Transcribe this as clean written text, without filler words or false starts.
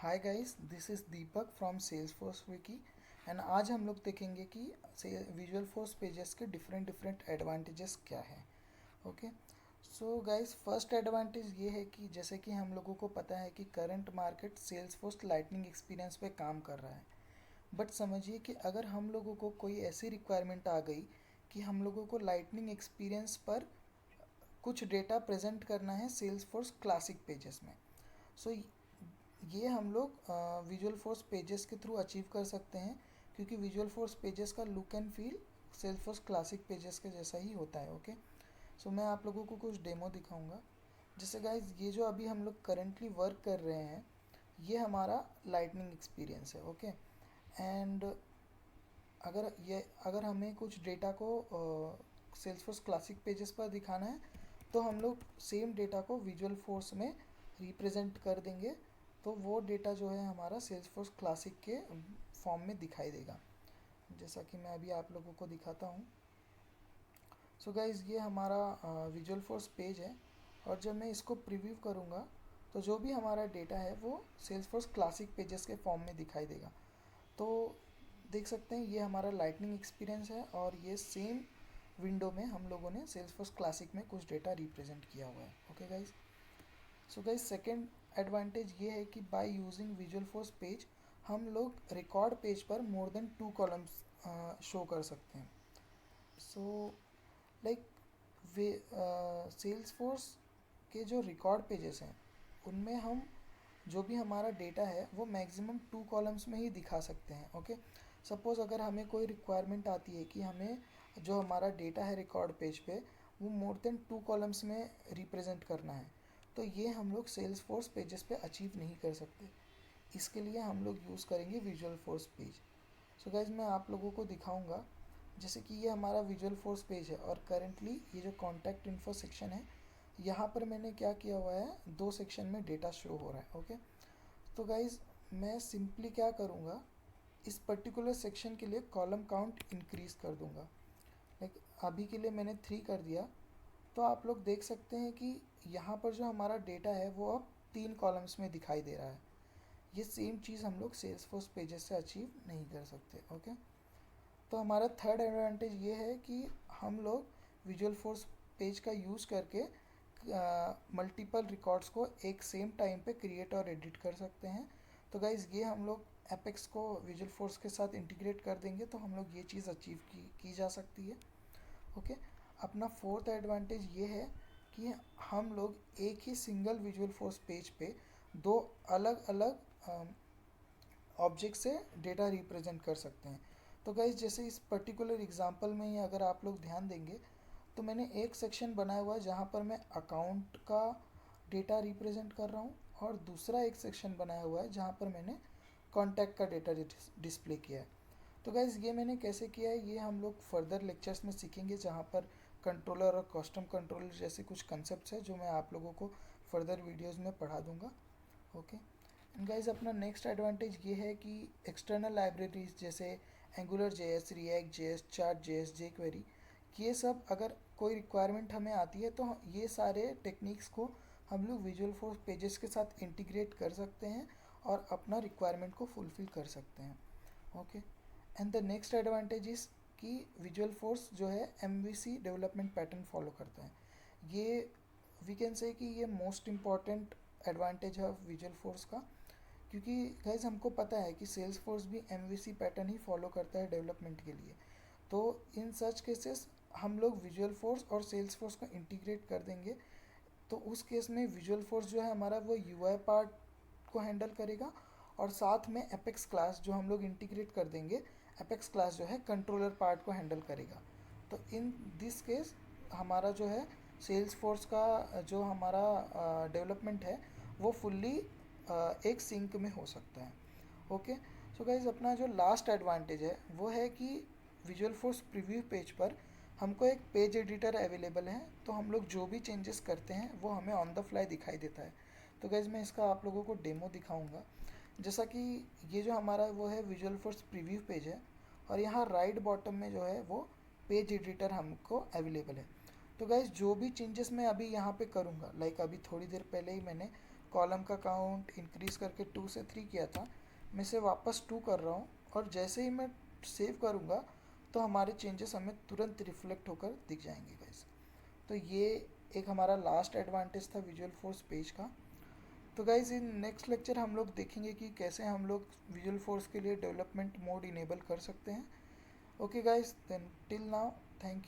Hi guys, this is Deepak from Salesforce Vicky and आज हम लोग देखेंगे कि विजुअल फोर्स पेजेस के डिफरेंट एडवांटेजेस क्या है। Okay, so guys, first advantage ये है कि जैसे कि हम लोगों को पता है कि current market Salesforce lightning experience पे काम कर रहा है। बट समझिए कि अगर हम लोगों को कोई ऐसी रिक्वायरमेंट आ गई कि हम लोगों को लाइटनिंग एक्सपीरियंस पर कुछ डेटा प्रेजेंट करना है सेल्सफोर्स क्लासिक पेजेस में। सो ये हम लोग विजुअल फोर्स पेजेस के थ्रू अचीव कर सकते हैं, क्योंकि विजुअल फोर्स पेजेस का look and feel Salesforce classic pages के जैसा ही होता है। ओके, सो मैं आप लोगों को कुछ डेमो दिखाऊंगा। जैसे गाइज, ये जो अभी हम लोग करेंटली वर्क कर रहे हैं, ये हमारा लाइटनिंग एक्सपीरियंस है। ओके, एंड अगर हमें कुछ डेटा को सेल्सफोर्स क्लासिक पेजेस पर दिखाना है, तो हम लोग सेम डेटा को विजुअल फोर्स में रिप्रेजेंट कर देंगे। तो वो डेटा जो है हमारा सेल्सफोर्स क्लासिक के फॉर्म में दिखाई देगा, जैसा कि मैं अभी आप लोगों को दिखाता हूँ। सो गाइज, ये हमारा विजुअल फोर्स पेज है, और जब मैं इसको प्रीव्यू करूँगा तो जो भी हमारा डेटा है वो सेल्सफोर्स क्लासिक पेजेस के फॉर्म में दिखाई देगा। तो देख सकते हैं, ये हमारा लाइटनिंग एक्सपीरियंस है, और ये सेम विंडो में हम लोगों ने सेल्सफोर्स क्लासिक में कुछ डेटा रिप्रेजेंट किया हुआ है। Okay guys, so guys, second advantage ये है कि by using visual force page हम लोग रिकॉर्ड पेज पर मोर देन 2 कॉलम्स शो कर सकते हैं। सो लाइक वे सेल्स फोर्स के जो रिकॉर्ड पेजेस हैं, उनमें हम जो भी हमारा डेटा है वो मैक्सिमम 2 कॉलम्स में ही दिखा सकते हैं। ओके, सपोज़ अगर हमें कोई रिक्वायरमेंट आती है कि हमें जो हमारा डेटा है रिकॉर्ड पेज पे वो मोर देन 2 कॉलम्स में रिप्रेजेंट करना है, तो ये हम लोग सेल्स फोर्स पेजेस पे अचीव नहीं कर सकते। इसके लिए हम लोग यूज़ करेंगे visual force page. So guys, मैं आप लोगों को दिखाऊंगा। जैसे कि ये हमारा विजुअल फोर्स पेज है, और करेंटली ये जो कॉन्टैक्ट इन्फो सेक्शन है, यहाँ पर मैंने क्या किया हुआ है, 2 सेक्शन में डेटा शो हो रहा है। ओके, तो गाइज, मैं सिंपली क्या करूँगा, इस पर्टिकुलर सेक्शन के लिए कॉलम काउंट इंक्रीज़ कर दूँगा। लाइक अभी के लिए मैंने 3 कर दिया। तो आप लोग देख सकते हैं कि यहाँ पर जो हमारा डेटा है वो अब 3 कॉलम्स में दिखाई दे रहा है। ये सेम चीज़ हम लोग सेल्सफोर्स पेजेस से अचीव नहीं कर सकते। ओके, तो हमारा थर्ड एडवांटेज ये है कि हम लोग विजुअल फोर्स पेज का यूज़ करके मल्टीपल रिकॉर्ड्स को एक सेम टाइम पे क्रिएट और एडिट कर सकते हैं। तो गाइज़, ये हम लोग एपेक्स को विजुअल फोर्स के साथ इंटीग्रेट कर देंगे तो हम लोग ये चीज़ अचीव की जा सकती है। ओके, अपना फोर्थ एडवांटेज ये है कि हम लोग एक ही सिंगल विजुअल फोर्स पेज पे दो अलग अलग ऑब्जेक्ट से डेटा रिप्रेजेंट कर सकते हैं। तो गाइज, जैसे इस पर्टिकुलर एग्जांपल में ही अगर आप लोग ध्यान देंगे, तो मैंने एक सेक्शन बनाया हुआ है जहाँ पर मैं अकाउंट का डेटा रिप्रेजेंट कर रहा हूँ, और दूसरा एक सेक्शन बनाया हुआ है जहाँ पर मैंने कॉन्टैक्ट का डेटा डिस्प्ले किया है। तो गाइज़, ये मैंने कैसे किया है ये हम लोग फर्दर लेक्चर्स में सीखेंगे, जहाँ पर कंट्रोलर और कस्टम कंट्रोलर जैसे कुछ कंसेप्ट है जो मैं आप लोगों को फर्दर वीडियोज़ में पढ़ा दूँगा। ओके, एंड गाइज, अपना नेक्स्ट एडवांटेज ये है कि एक्सटर्नल लाइब्रेरीज जैसे angular JS, react JS, chart JS, jQuery, ये सब अगर कोई रिक्वायरमेंट हमें आती है तो ये सारे टेक्निक्स को हम लोग विजुअल फोर्स पेजेस के साथ इंटीग्रेट कर सकते हैं और अपना रिक्वायरमेंट को फुलफ़िल कर सकते हैं। Okay, and the next advantage is कि विजुअल फोर्स जो है एमवीसी डेवलपमेंट पैटर्न फॉलो करता है। ये वी कैन से कि ये मोस्ट इम्पॉर्टेंट एडवांटेज है विजुअल फोर्स का, क्योंकि गाइज हमको पता है कि सेल्स फोर्स भी एमवीसी पैटर्न ही फॉलो करता है डेवलपमेंट के लिए। तो इन सच केसेस हम लोग विजुअल फोर्स और सेल्स फोर्स को इंटीग्रेट कर देंगे। तो उस केस में विजुअल फोर्स जो है हमारा वो यूआई पार्ट को हैंडल करेगा, और साथ में एपेक्स क्लास जो हम लोग इंटीग्रेट कर देंगे, एपेक्स क्लास जो है कंट्रोलर पार्ट को हैंडल करेगा। तो इन दिस केस हमारा जो है सेल्स फोर्स का जो हमारा डेवलपमेंट है वो फुल्ली एक सिंक में हो सकता है। ओके, सो गाइज, अपना जो लास्ट एडवांटेज है वो है कि विजुअल फोर्स प्रीव्यू पेज पर हमको एक पेज एडिटर अवेलेबल है, तो हम लोग जो भी चेंजेस करते हैं वो हमें ऑन द फ्लाई दिखाई देता है। तो गाइज, मैं इसका आप लोगों को डेमो दिखाऊंगा। जैसा कि ये जो हमारा वो है विजुअल फोर्स प्रीव्यू पेज है, और यहाँ राइट बॉटम में जो है वो पेज एडिटर हमको अवेलेबल है। तो गाइज, जो भी चेंजेस मैं अभी यहाँ पे करूँगा, लाइक अभी थोड़ी देर पहले ही मैंने कॉलम का काउंट इंक्रीज़ करके 2 से 3 किया था, मैं इसे वापस 2 कर रहा हूँ, और जैसे ही मैं सेव करूँगा तो हमारे चेंजेस हमें तुरंत रिफ्लेक्ट होकर दिख जाएंगे गाइस। तो ये एक हमारा लास्ट एडवांटेज था विजुअल फोर्स पेज का। तो गाइज इन नेक्स्ट लेक्चर हम लोग देखेंगे कि कैसे हम लोग विजुअल फोर्स के लिए डेवलपमेंट मोड इनेबल कर सकते हैं। Okay guys, then till now, thank you.